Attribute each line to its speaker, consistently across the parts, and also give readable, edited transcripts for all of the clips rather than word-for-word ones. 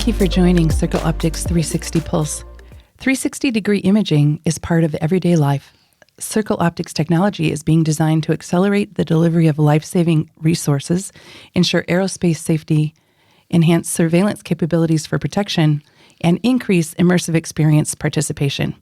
Speaker 1: Thank you for joining Sertl Optics 360 Pulse. 360-degree imaging is part of everyday life. Sertl Optics technology is being designed to accelerate the delivery of life-saving resources, ensure aerospace safety, enhance surveillance capabilities for protection, and increase immersive experience participation.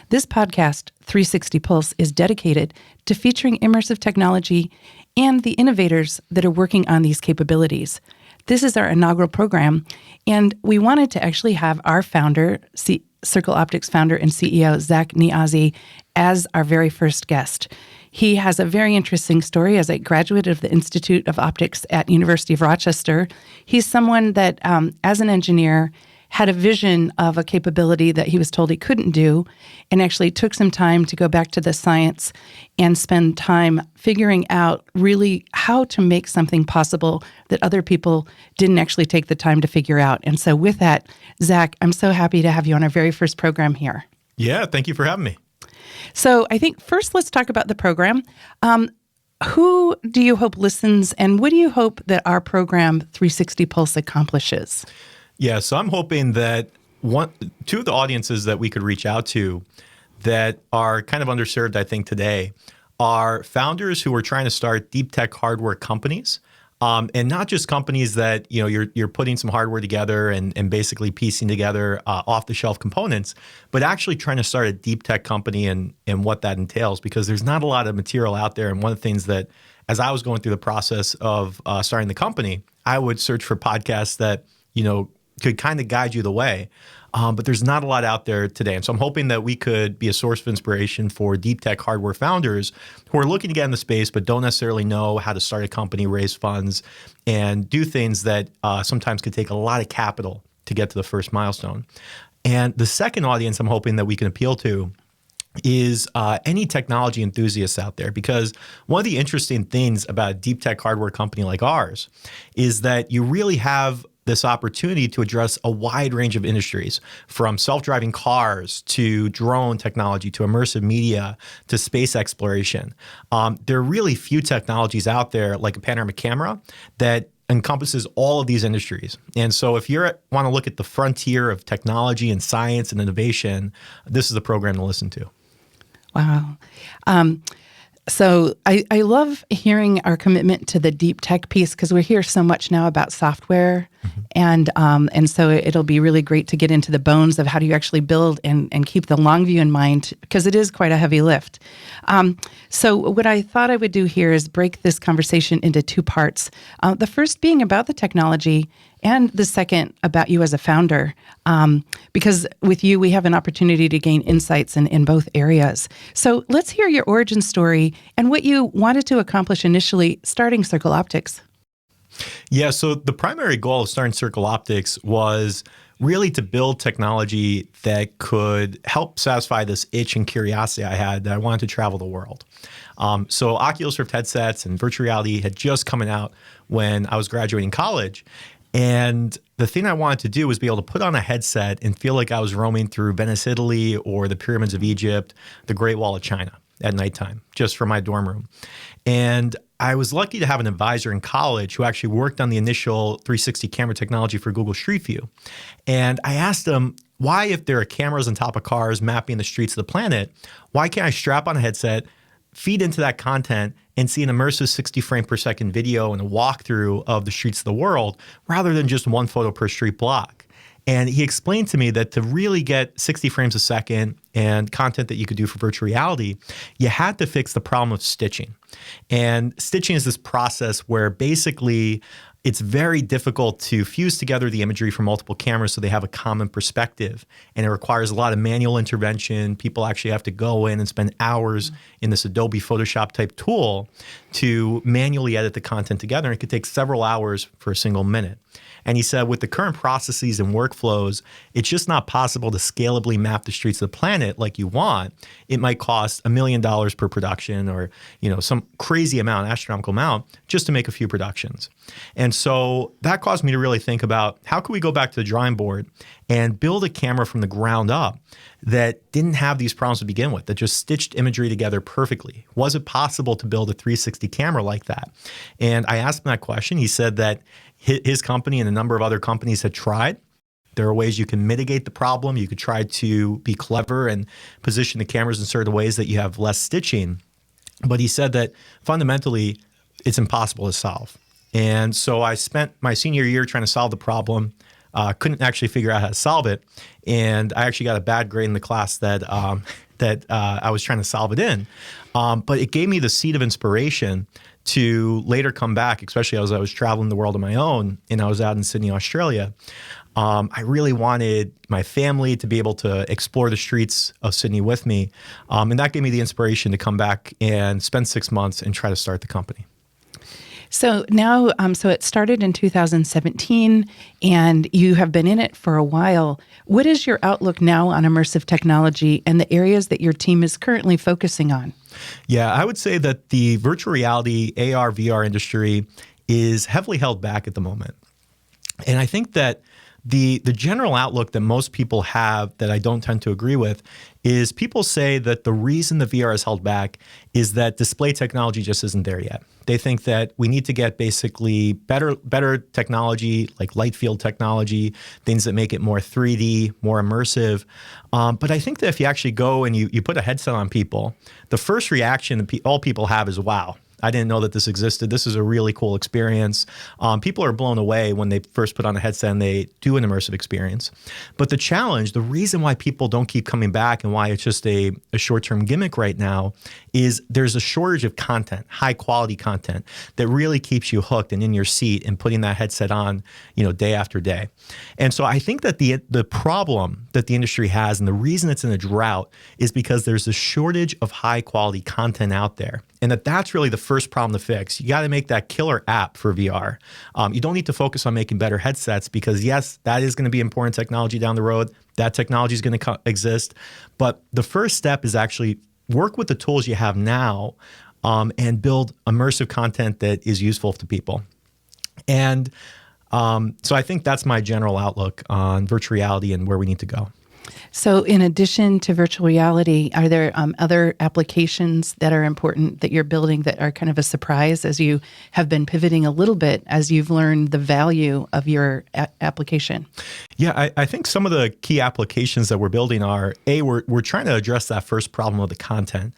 Speaker 1: This podcast, 360 Pulse, is dedicated to featuring immersive technology and the innovators that are working on these capabilities. This is our inaugural program, and we wanted to actually have our founder, Sertl Optics founder and CEO, Zach Niazi, as our very first guest. He has a very interesting story as a graduate of the Institute of Optics at University of Rochester. He's someone that, as an engineer, had a vision of a capability that he was told he couldn't do, and actually took some time to go back to the science and spend time figuring out really how to make something possible that other people didn't actually take the time to figure out. And so with that, Zach, I'm so happy to have you on our very first program here.
Speaker 2: Yeah, thank you for having me.
Speaker 1: So I think first let's talk about the program. Who do you hope listens, and what do you hope that our program 360 Pulse accomplishes?
Speaker 2: Yeah, so I'm hoping that two of the audiences that we could reach out to that are kind of underserved, I think, today are founders who are trying to start deep tech hardware companies, and not just companies that you're putting some hardware together and basically piecing together off-the-shelf components, but actually trying to start a deep tech company and what that entails, because there's not a lot of material out there. And one of the things that, as I was going through the process of starting the company, I would search for podcasts that could kind of guide you the way. But there's not a lot out there today. And so I'm hoping that we could be a source of inspiration for deep tech hardware founders who are looking to get in the space but don't necessarily know how to start a company, raise funds, and do things that sometimes could take a lot of capital to get to the first milestone. And the second audience I'm hoping that we can appeal to is any technology enthusiasts out there, because one of the interesting things about a deep tech hardware company like ours is that you really have this opportunity to address a wide range of industries, from self-driving cars to drone technology to immersive media to space exploration. There are really few technologies out there like a panoramic camera that encompasses all of these industries. And so if you want to look at the frontier of technology and science and innovation, this is the program to listen to. Wow.
Speaker 1: So I love hearing our commitment to the deep tech piece, because we hear so much now about software, and so it'll be really great to get into the bones of how do you actually build and keep the long view in mind, because it is quite a heavy lift. So what I thought I would do here is break this conversation into two parts. The first being about the technology, and the second about you as a founder, because with you, we have an opportunity to gain insights in both areas. So let's hear your origin story and what you wanted to accomplish initially starting Sertl Optics.
Speaker 2: Yeah, so the primary goal of starting Sertl Optics was really to build technology that could help satisfy this itch and curiosity I had that I wanted to travel the world. So Oculus Rift headsets and virtual reality had just come out when I was graduating college. And the thing I wanted to do was be able to put on a headset and feel like I was roaming through Venice, Italy, or the pyramids of Egypt, the Great Wall of China at nighttime, just from my dorm room. And I was lucky to have an advisor in college who actually worked on the initial 360 camera technology for Google Street View. And I asked him, why, if there are cameras on top of cars mapping the streets of the planet, why can't I strap on a headset, feed into that content, and see an immersive 60 frame per second video and a walkthrough of the streets of the world, rather than just one photo per street block? And he explained to me that to really get 60 frames a second and content that you could do for virtual reality, you had to fix the problem of stitching. And stitching is this process where basically it's very difficult to fuse together the imagery from multiple cameras so they have a common perspective. And it requires a lot of manual intervention. People actually have to go in and spend hours in this Adobe Photoshop type tool to manually edit the content together. And it could take several hours for a single minute. And he said, with the current processes and workflows, it's just not possible to scalably map the streets of the planet like you want. It might cost $1 million per production, or some crazy amount, astronomical amount, just to make a few productions. And so that caused me to really think about, how could we go back to the drawing board and build a camera from the ground up that didn't have these problems to begin with, that just stitched imagery together perfectly? Was it possible to build a 360 camera like that? And I asked him that question. He said that his company and a number of other companies had tried, There are ways you can mitigate the problem. You could try to be clever and position the cameras in certain ways that you have less stitching. But he said that fundamentally, it's impossible to solve. And so I spent my senior year trying to solve the problem. Couldn't actually figure out how to solve it. And I actually got a bad grade in the class that I was trying to solve it in. But it gave me the seed of inspiration to later come back, especially as I was traveling the world on my own and I was out in Sydney, Australia. I really wanted my family to be able to explore the streets of Sydney with me. And that gave me the inspiration to come back and spend 6 months and try to start the company.
Speaker 1: So now, so it started in 2017 and you have been in it for a while. What is your outlook now on immersive technology and the areas that your team is currently focusing on?
Speaker 2: Yeah, I would say that the virtual reality AR, VR industry is heavily held back at the moment. And I think that the general outlook that most people have that I don't tend to agree with is people say that the reason the VR is held back is that display technology just isn't there yet. They think that we need to get basically better technology like light field technology, things that make it more 3D, more immersive. But I think that if you actually go and you put a headset on people, the first reaction that all people have is, wow, I didn't know that this existed. This is a really cool experience. People are blown away when they first put on a headset and they do an immersive experience. But the challenge, the reason why people don't keep coming back and why it's just a short-term gimmick right now is there's a shortage of content, high quality content that really keeps you hooked and in your seat and putting that headset on, day after day. And so I think that the problem that the industry has and the reason it's in a drought is because there's a shortage of high quality content out there. And that's really the first problem to fix. You got to make that killer app for VR. You don't need to focus on making better headsets because yes, that is going to be important technology down the road. That technology is going to exist. But the first step is actually work with the tools you have now and build immersive content that is useful to people. And so I think that's my general outlook on virtual reality and where we need to go.
Speaker 1: So in addition to virtual reality, are there other applications that are important that you're building that are kind of a surprise as you have been pivoting a little bit as you've learned the value of your application?
Speaker 2: Yeah, I think some of the key applications that we're building are, we're trying to address that first problem of the content.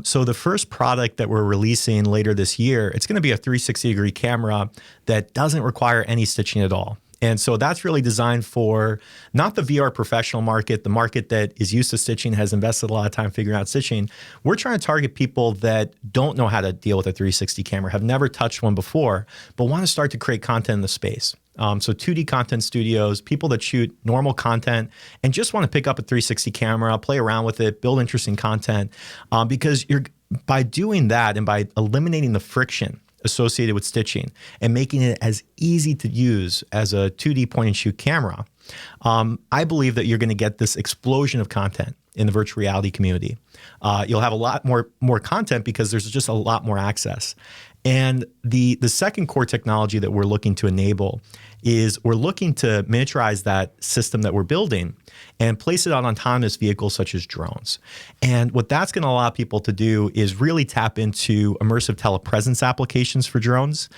Speaker 2: So the first product that we're releasing later this year, it's going to be a 360-degree camera that doesn't require any stitching at all. And so that's really designed for not the VR professional market, the market that is used to stitching, has invested a lot of time figuring out stitching. We're trying to target people that don't know how to deal with a 360 camera, have never touched one before, but want to start to create content in the space. So 2D content studios, people that shoot normal content and just want to pick up a 360 camera, play around with it, build interesting content. Because by doing that and by eliminating the friction associated with stitching and making it as easy to use as a 2D point and shoot camera, I believe that you're going to get this explosion of content in the virtual reality community. You'll have a lot more content because there's just a lot more access. And the second core technology that we're looking to enable is we're looking to miniaturize that system that we're building and place it on autonomous vehicles such as drones. And what that's going to allow people to do is really tap into immersive telepresence applications for drones.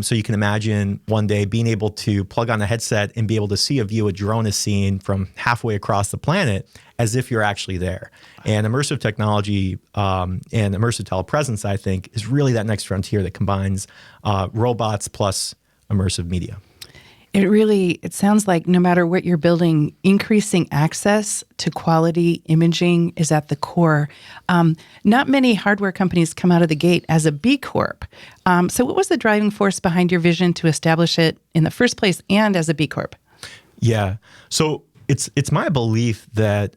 Speaker 2: So you can imagine one day being able to plug on a headset and be able to see a view a drone is seeing from halfway across the planet as if you're actually there. And immersive technology and immersive telepresence, I think, is really that next frontier that combines robots plus immersive media.
Speaker 1: It sounds like no matter what you're building, increasing access to quality imaging is at the core. Not many hardware companies come out of the gate as a B Corp. So what was the driving force behind your vision to establish it in the first place and as a B Corp?
Speaker 2: Yeah. So it's my belief that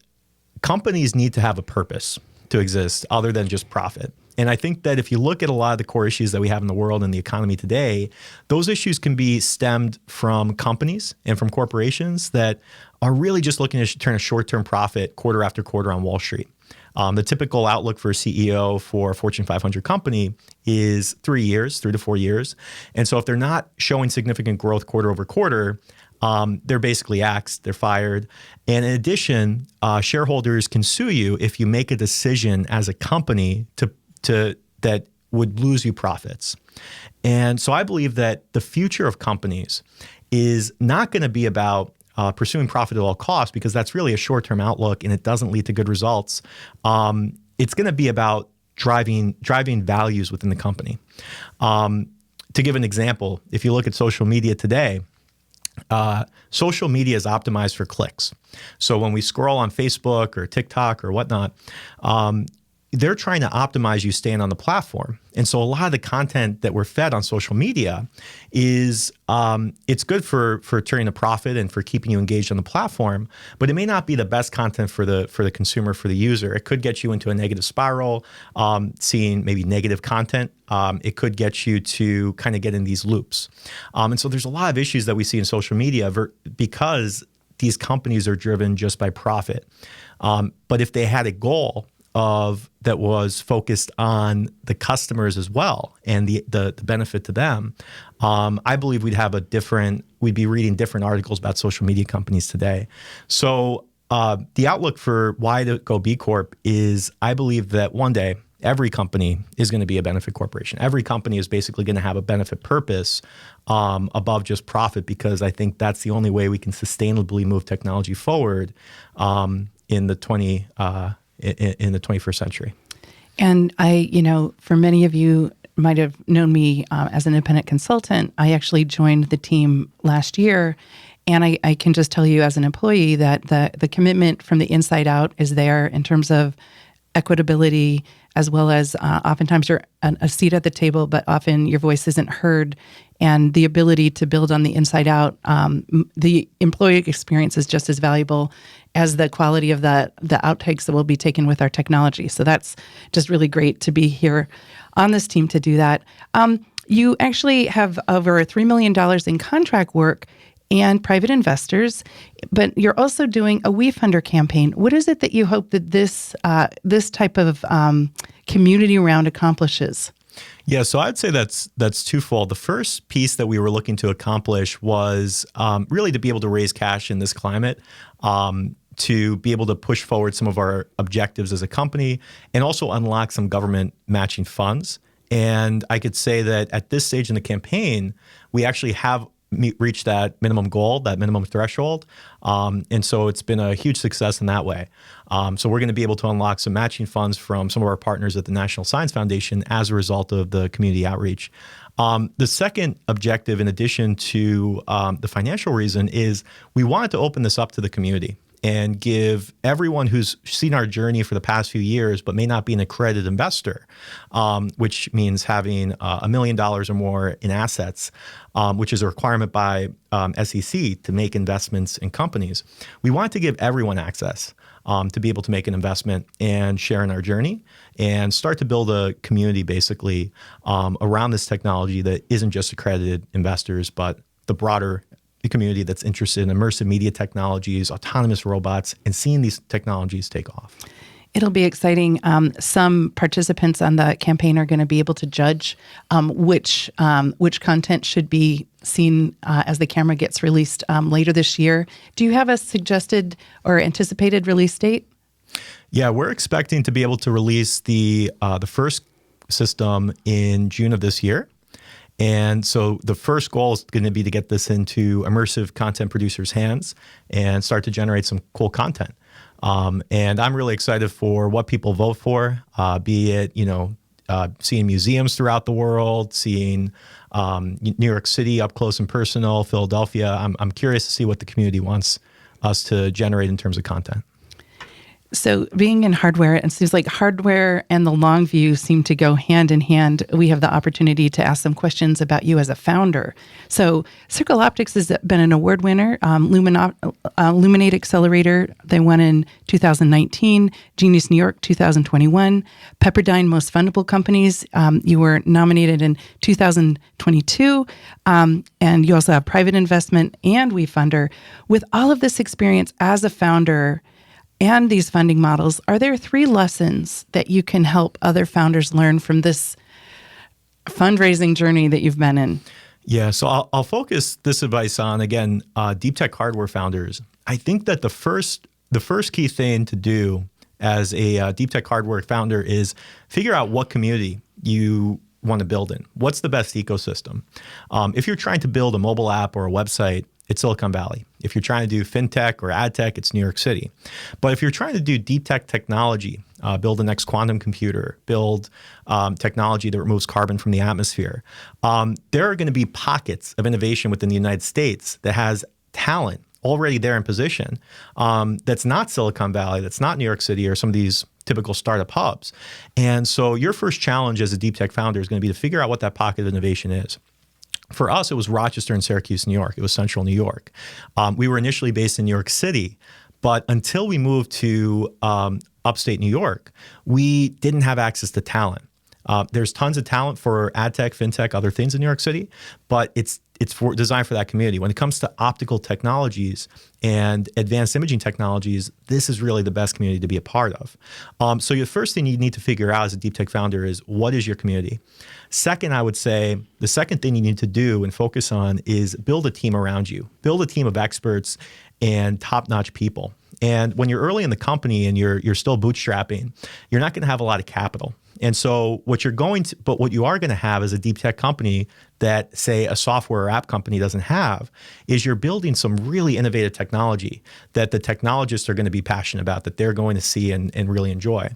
Speaker 2: companies need to have a purpose to exist other than just profit. And I think that if you look at a lot of the core issues that we have in the world and the economy today, those issues can be stemmed from companies and from corporations that are really just looking to turn a short-term profit quarter after quarter on Wall Street. The typical outlook for a CEO for a Fortune 500 company is 3 to 4 years. And so if they're not showing significant growth quarter over quarter, they're basically axed, they're fired. And in addition, shareholders can sue you if you make a decision as a company that would lose you profits. And so I believe that the future of companies is not going to be about pursuing profit at all costs, because that's really a short-term outlook and it doesn't lead to good results. It's going to be about driving values within the company. To give an example, if you look at social media today, social media is optimized for clicks. So when we scroll on Facebook or TikTok or whatnot, they're trying to optimize you staying on the platform. And so a lot of the content that we're fed on social media is, it's good for turning a profit and for keeping you engaged on the platform, but it may not be the best content for the consumer, for the user. It could get you into a negative spiral, seeing maybe negative content. It could get you to kind of get in these loops. And so there's a lot of issues that we see in social media because these companies are driven just by profit. But if they had a goal that was focused on the customers as well and the benefit to them, I believe we'd be reading different articles about social media companies today. So the outlook for why to go B Corp is, I believe that one day every company is going to be a benefit corporation. Every company is basically going to have a benefit purpose above just profit, because I think that's the only way we can sustainably move technology forward in the 21st century. And
Speaker 1: for many of you might have known me as an independent consultant. I actually joined the team last year, and I can just tell you as an employee that the commitment from the inside out is there in terms of equitability, as well as oftentimes you're a seat at the table, but often your voice isn't heard, and the ability to build on the inside out. The employee experience is just as valuable as the quality of the outtakes that will be taken with our technology. So that's just really great to be here on this team to do that. You actually have over $3 million in contract work and private investors, but you're also doing a WeFunder campaign. What is it that you hope that this type of community round accomplishes?
Speaker 2: Yeah, so I'd say that's twofold. The first piece that we were looking to accomplish was really to be able to raise cash in this climate, to be able to push forward some of our objectives as a company, and also unlock some government matching funds. And I could say that at this stage in the campaign, we actually have reached that minimum goal, that minimum threshold. And so it's been a huge success in that way. So we're going to be able to unlock some matching funds from some of our partners at the National Science Foundation as a result of the community outreach. The second objective, in addition to the financial reason, is we wanted to open this up to the community and give everyone who's seen our journey for the past few years but may not be an accredited investor, which means having $1 million or more in assets, which is a requirement by SEC to make investments in companies. We want to give everyone access to be able to make an investment and share in our journey and start to build a community basically around this technology that isn't just accredited investors, but the broader community that's interested in immersive media technologies, autonomous robots, and seeing these technologies take off.
Speaker 1: It'll be exciting. Some participants on the campaign are going to be able to judge which content should be seen as the camera gets released later this year. Do you have a suggested or anticipated release date?
Speaker 2: Yeah, we're expecting to be able to release the first system in June of this year. And so the first goal is going to be to get this into immersive content producers' hands and start to generate some cool content. And I'm really excited for what people vote for, be it, seeing museums throughout the world, seeing New York City up close and personal, Philadelphia. I'm curious to see what the community wants us to generate in terms of content.
Speaker 1: So being in hardware, it seems like hardware and the long view seem to go hand in hand. We have the opportunity to ask some questions about you as a founder. So Sertl Optics has been an award winner, Luminate Accelerator, they won in 2019, Genius New York 2021, Pepperdine Most Fundable Companies, you were nominated in 2022, and you also have private investment and WeFunder. With all of this experience as a founder and these funding models, are there 3 lessons that you can help other founders learn from this fundraising journey that you've been in?
Speaker 2: Yeah, so I'll focus this advice on, again, deep tech hardware founders. I think that the first key thing to do as a deep tech hardware founder is figure out what community you want to build in. What's the best ecosystem? If you're trying to build a mobile app or a website, it's Silicon Valley. If you're trying to do fintech or ad tech, it's New York City. But if you're trying to do deep tech technology, build the next quantum computer, build technology that removes carbon from the atmosphere, there are going to be pockets of innovation within the United States that has talent already there in position, that's not Silicon Valley, that's not New York City or some of these typical startup hubs. And so your first challenge as a deep tech founder is going to be to figure out what that pocket of innovation is. For us, it was Rochester and Syracuse, New York. It was central New York. We were initially based in New York City, but until we moved to upstate New York, we didn't have access to talent. There's tons of talent for ad tech, fintech, other things in New York City, but it's designed for that community. When it comes to optical technologies and advanced imaging technologies, this is really the best community to be a part of. So the first thing you need to figure out as a deep tech founder is, what is your community? Second, I would say the second thing you need to do and focus on is build a team around you. Build a team of experts and top-notch people. And when you're early in the company and you're still bootstrapping, you're not going to have a lot of capital. And so what you are going to have as a deep tech company that, say, a software or app company doesn't have, is you're building some really innovative technology that the technologists are going to be passionate about, that they're going to see and really enjoy.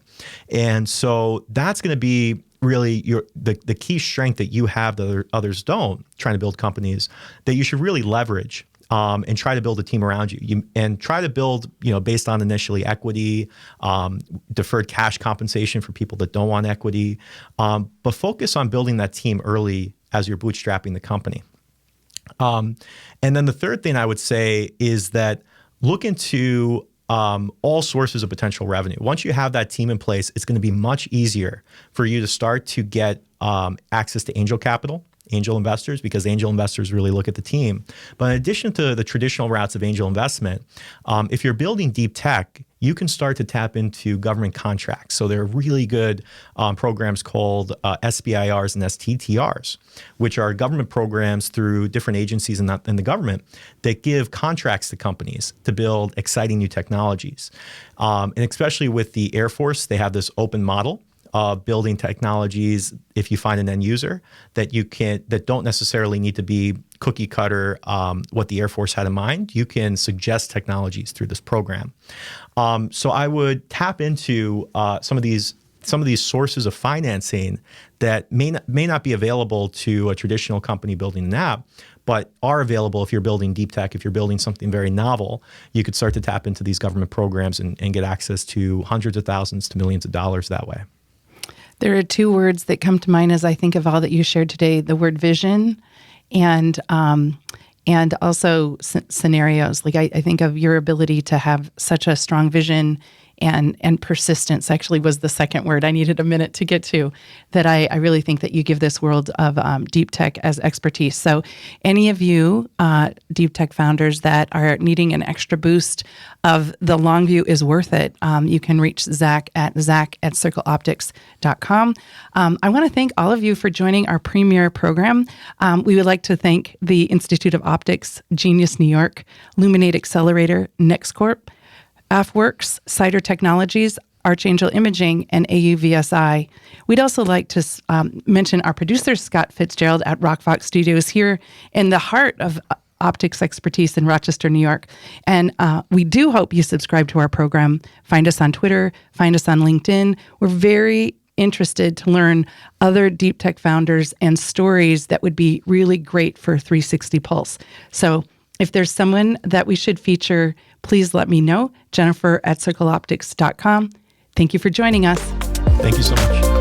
Speaker 2: And so that's going to be really the key strength that you have that others don't, trying to build companies, that you should really leverage. And try to build a team around you, and try to build, based on initially equity, deferred cash compensation for people that don't want equity, but focus on building that team early as you're bootstrapping the company. And then the third thing I would say is that look into all sources of potential revenue. Once you have that team in place, it's going to be much easier for you to start to get access to angel capital, angel investors, because angel investors really look at the team. But in addition to the traditional routes of angel investment, if you're building deep tech, you can start to tap into government contracts. So there are really good programs called SBIRs and STTRs, which are government programs through different agencies in the government that give contracts to companies to build exciting new technologies. And especially with the Air Force, they have this open model of building technologies, if you find an end user, that don't necessarily need to be cookie cutter what the Air Force had in mind. You can suggest technologies through this program. So I would tap into some of these sources of financing that may not be available to a traditional company building an app, but are available if you're building deep tech. If you're building something very novel, you could start to tap into these government programs and get access to hundreds of thousands to millions of dollars that way.
Speaker 1: There are two words that come to mind as I think of all that you shared today: the word vision and also scenarios. Like I think of your ability to have such a strong vision, and persistence actually was the second word I needed a minute to get to, that I really think that you give this world of deep tech as expertise. So any of you deep tech founders that are needing an extra boost of the long view is worth it, you can reach Zach at sertloptics.com. I want to thank all of you for joining our premier program. We would like to thank the Institute of Optics, Genius New York, Luminate Accelerator, NextCorp, AFWorks, Cider Technologies, Archangel Imaging, and AUVSI. We'd also like to mention our producer, Scott Fitzgerald at RockFox Studios, here in the heart of optics expertise in Rochester, New York. And we do hope you subscribe to our program. Find us on Twitter, find us on LinkedIn. We're very interested to learn other deep tech founders and stories that would be really great for 360 Pulse. So if there's someone that we should feature, please let me know. Jennifer at sertloptics.com. Thank you for joining us.
Speaker 2: Thank you so much.